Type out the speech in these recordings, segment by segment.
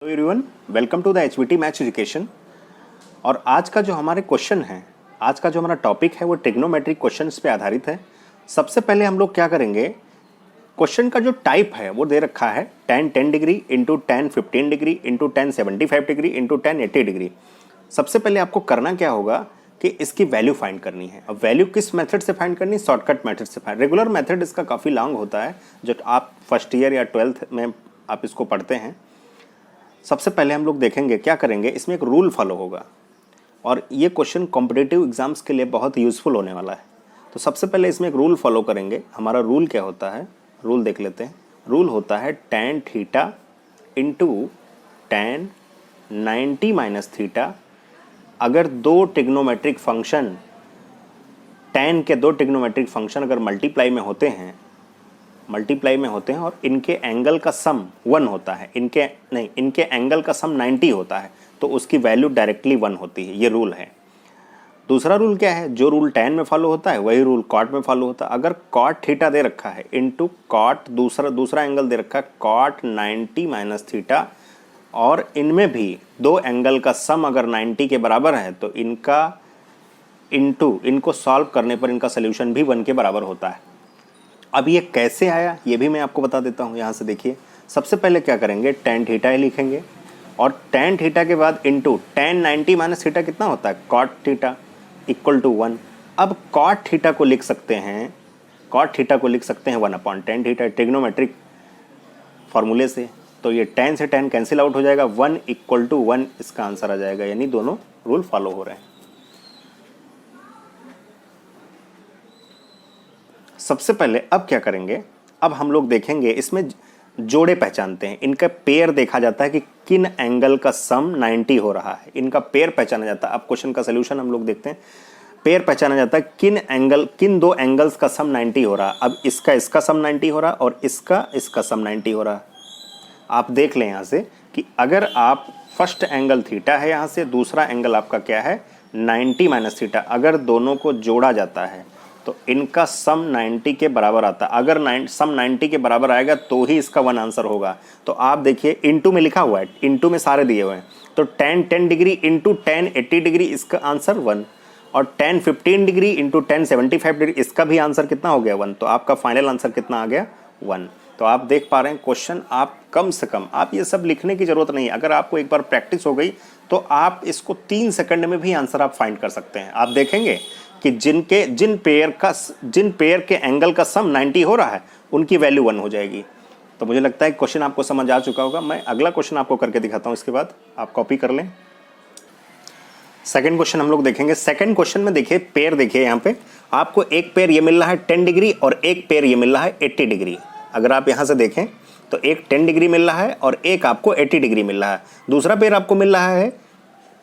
Hello everyone, welcome to the HVT maths education. और आज का जो हमारे क्वेश्चन है, आज का जो हमारा टॉपिक है वो ट्रिग्नोमेट्रिक क्वेश्चंस पे आधारित है। सबसे पहले हम लोग क्या करेंगे, क्वेश्चन का जो टाइप है वो दे रखा है tan 10 degree into tan 15 degree into tan 75 degree into tan 80 degree. सबसे पहले आपको करना क्या होगा कि इसकी वैल्यू फाइंड करनी है। अब वैल्यू किस मेथड से फाइंड करनी है? शॉर्टकट मेथड से फाइंड। रेगुलर मेथड इसका काफ़ी लॉन्ग होता है, जो आप फर्स्ट ईयर या 12th में आप इसको पढ़ते हैं। सबसे पहले हम लोग देखेंगे क्या करेंगे, इसमें एक रूल फॉलो होगा और ये क्वेश्चन कॉम्पिटिटिव एग्जाम्स के लिए बहुत यूज़फुल होने वाला है। तो सबसे पहले इसमें एक रूल फॉलो करेंगे। हमारा रूल क्या होता है, रूल देख लेते हैं। रूल होता है tan theta into tan 90 minus theta. अगर दो ट्रिग्नोमेट्रिक फंक्शन, tan के दो ट्रिग्नोमेट्रिक फंक्शन अगर मल्टीप्लाई में होते हैं और इनके एंगल का सम 1 होता है, इनके एंगल का सम 90 होता है, तो उसकी वैल्यू डायरेक्टली 1 होती है। ये रूल है। दूसरा रूल क्या है, जो रूल tan में फॉलो होता है वही रूल cot में फॉलो होता है। अगर cot थीटा दे रखा है इंटू cot दूसरा एंगल दे रखा है cot 90 माइनस थीटा, और इनमें भी दो एंगल का सम अगर 90 के बराबर है तो इनको सॉल्व करने पर इनका सोल्यूशन भी 1 के बराबर होता है। अब ये कैसे आया ये भी मैं आपको बता देता हूँ। यहाँ से देखिए, सबसे पहले क्या करेंगे, tan थीटा ही लिखेंगे और tan थीटा के बाद इंटू tan 90 माइनस थीटा कितना होता है, cot थीटा इक्वल टू 1। अब cot थीटा को लिख सकते हैं 1 अपॉन tan थीटा ट्रिग्नोमेट्रिक फॉर्मूले से। तो ये tan से tan कैंसिल आउट हो जाएगा, 1 इक्वल टू 1 इसका आंसर आ जाएगा। यानी दोनों रूल फॉलो हो रहे हैं। सबसे पहले अब क्या करेंगे, अब हम लोग देखेंगे इसमें जोड़े पहचानते हैं। इनका पेयर देखा जाता है कि किन एंगल का सम 90 हो रहा है, इनका पेयर पहचाना जाता है। अब क्वेश्चन का सोल्यूशन हम लोग देखते हैं। पेयर पहचाना जाता है किन दो एंगल्स का सम 90 हो रहा है। अब इसका सम 90 हो रहा है और इसका सम 90 हो रहा है। आप देख लें यहाँ से कि अगर आप फर्स्ट एंगल थीटा है, यहाँ से दूसरा एंगल आपका क्या है 90 माइनस थीटा, अगर दोनों को जोड़ा जाता है तो इनका सम 90 के बराबर आता है। अगर सम 90 के बराबर आएगा तो ही इसका 1 आंसर होगा। तो आप देखिए इनटू में लिखा हुआ है, इनटू में सारे दिए हुए हैं। तो tan 10 degree into tan 80 degree इसका आंसर 1, और tan 15 degree into tan 75 degree इसका भी आंसर कितना हो गया 1। तो आपका फाइनल आंसर कितना आ गया 1। तो आप देख पा रहे हैं क्वेश्चन, आप कम से कम आप ये सब लिखने की जरूरत नहीं है। अगर आपको एक बार प्रैक्टिस हो गई तो आप इसको 3 सेकंड में भी आंसर आप फाइंड कर सकते हैं। आप देखेंगे कि जिन पेयर के एंगल का सम 90 हो रहा है उनकी वैल्यू 1 हो जाएगी। तो मुझे लगता है क्वेश्चन आपको समझ आ चुका होगा। मैं अगला क्वेश्चन आपको करके दिखाता हूं, इसके बाद आप कॉपी कर लें। सेकंड क्वेश्चन हम लोग देखेंगे। सेकंड क्वेश्चन में देखिए, पेयर देखिए, यहाँ पे आपको एक पेयर ये मिल रहा है 10 डिग्री और एक पेयर ये मिल रहा है 80 डिग्री। अगर आप यहाँ से देखें तो एक 10 डिग्री मिल रहा है और एक आपको 80 डिग्री मिल रहा है। दूसरा पेयर आपको मिल रहा है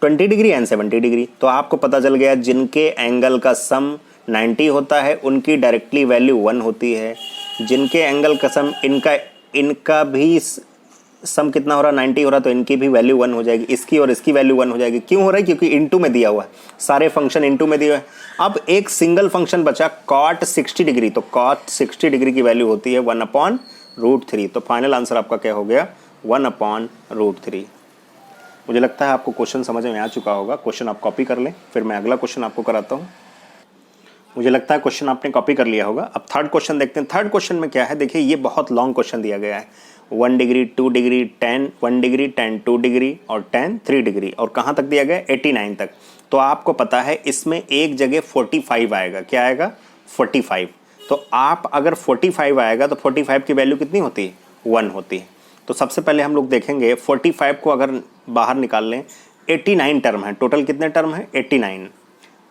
20 डिग्री एंड 70 डिग्री। तो आपको पता चल गया जिनके एंगल का सम 90 होता है उनकी डायरेक्टली वैल्यू 1 होती है। जिनके एंगल का सम इनका भी सम कितना हो रहा है 90 हो रहा है, तो इनकी भी वैल्यू 1 हो जाएगी। इसकी और इसकी वैल्यू 1 हो जाएगी। क्यों हो रहा है? क्योंकि इनटू में दिया हुआ है, सारे फंक्शन इनटू में दिए हुए हैं। अब एक सिंगल फंक्शन बचा cot 60 डिग्री, तो cot 60 डिग्री की वैल्यू होती है 1 अपॉन √3। तो फाइनल आंसर आपका क्या हो गया 1 अपॉन √3। मुझे लगता है आपको क्वेश्चन समझ में आ चुका होगा। क्वेश्चन आप कॉपी कर लें, फिर मैं अगला क्वेश्चन आपको कराता हूँ। मुझे लगता है क्वेश्चन आपने कॉपी कर लिया होगा। अब थर्ड क्वेश्चन देखते हैं। थर्ड क्वेश्चन में क्या है, देखिए ये बहुत लॉन्ग क्वेश्चन दिया गया है। 1 degree 2 degree tan 1 degree tan 2 degree और tan 3 डिग्री, और कहाँ तक दिया गया 89 तक। तो आपको पता है इसमें एक जगह 45 आएगा। क्या आएगा 45। तो आप अगर 45 आएगा तो 45 की वैल्यू कितनी होती है 1 होती है। तो सबसे पहले हम लोग देखेंगे 45 को अगर बाहर निकाल लें, 89 टर्म है, टोटल कितने टर्म है 89।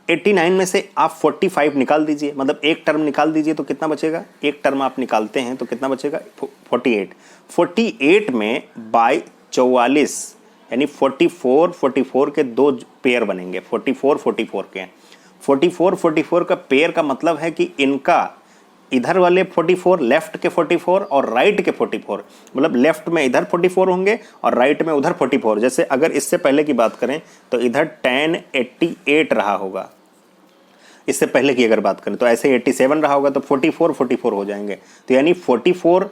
89 में से आप 45 निकाल दीजिए, मतलब एक टर्म निकाल दीजिए तो कितना बचेगा, एक टर्म आप निकालते हैं तो कितना बचेगा 48। 48 में बाई 44 यानी 44 के दो पेयर बनेंगे। 44 के 44 का पेयर का मतलब है कि इनका इधर वाले 44 लेफ्ट के 44 और राइट के 44, मतलब लेफ्ट में इधर 44 होंगे और राइट में उधर 44। जैसे अगर इससे पहले की बात करें तो इधर tan 88 रहा होगा, इससे पहले की अगर बात करें तो ऐसे 87 रहा होगा, तो 44 हो जाएंगे। तो यानी 44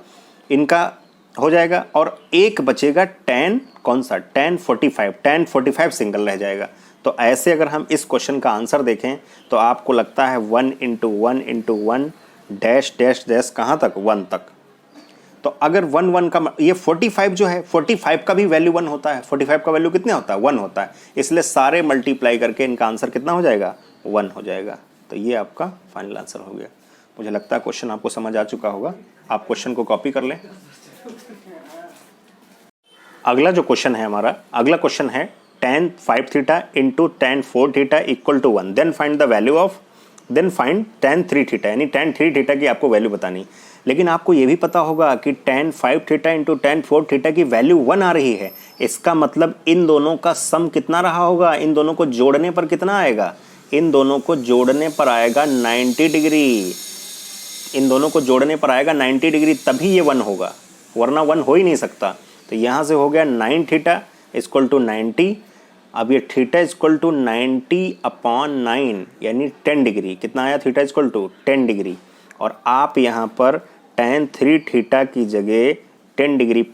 इनका हो जाएगा, और एक बचेगा tan कौन सा, tan 45, tan 45 सिंगल रह जाएगा। तो ऐसे अगर हम इस क्वेश्चन का आंसर देखें तो आपको लगता है 1 into 1 into 1 dash dash dash कहाँ तक, 1 तक। तो अगर 1 1 का ये 45 जो है, 45 का भी वैल्यू 1 होता है, 45 का वैल्यू कितना होता है, 1 होता है, इसलिए सारे मल्टीप्लाई करके इनका आंसर कितना हो जाएगा, 1 हो जाएगा। तो ये आपका फाइनल आंसर हो गया। मुझे लगता है क्वेश्चन आपको समझ आ चुका होगा, आप क्वेश्चन को कॉपी कर लें। अगला जो क्वेश्चन है हमारा, अगला क्वेश्चन है tan 5 theta into tan 4 theta equal to 1, then find the value of, then find tan 3 theta, यानी tan 3 थीटा की आपको वैल्यू बतानी। लेकिन आपको ये भी पता होगा कि tan 5 theta into tan 4 theta की वैल्यू 1 आ रही है, इसका मतलब इन दोनों का सम कितना रहा होगा, इन दोनों को जोड़ने पर कितना आएगा, इन दोनों को जोड़ने पर आएगा 90 डिग्री, इन दोनों को जोड़ने पर आएगा 90 डिग्री, तभी ये 1 होगा, वरना 1 हो ही नहीं सकता। तो यहाँ से हो गया 9 थीटा इक्वल टू 90। अब ये थीटा इक्वल टू 90/9 यानी 10 डिग्री, कितना आया, थीटा इक्वल टू 10 डिग्री। और आप यहाँ पर tan 3 थीटा की जगह 10 डिग्री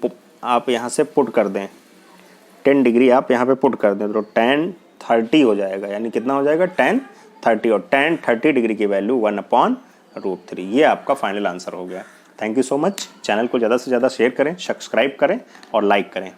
आप यहाँ से पुट कर दें, 10 डिग्री आप यहाँ पे पुट कर दें तो tan 30 हो जाएगा, यानी कितना हो जाएगा, tan 30, और tan 30 डिग्री की वैल्यू 1/√3। ये आपका फाइनल आंसर हो गया। Thank you so much. Channel को ज़्यादा से ज़्यादा शेयर करें, सब्सक्राइब करें और लाइक करें।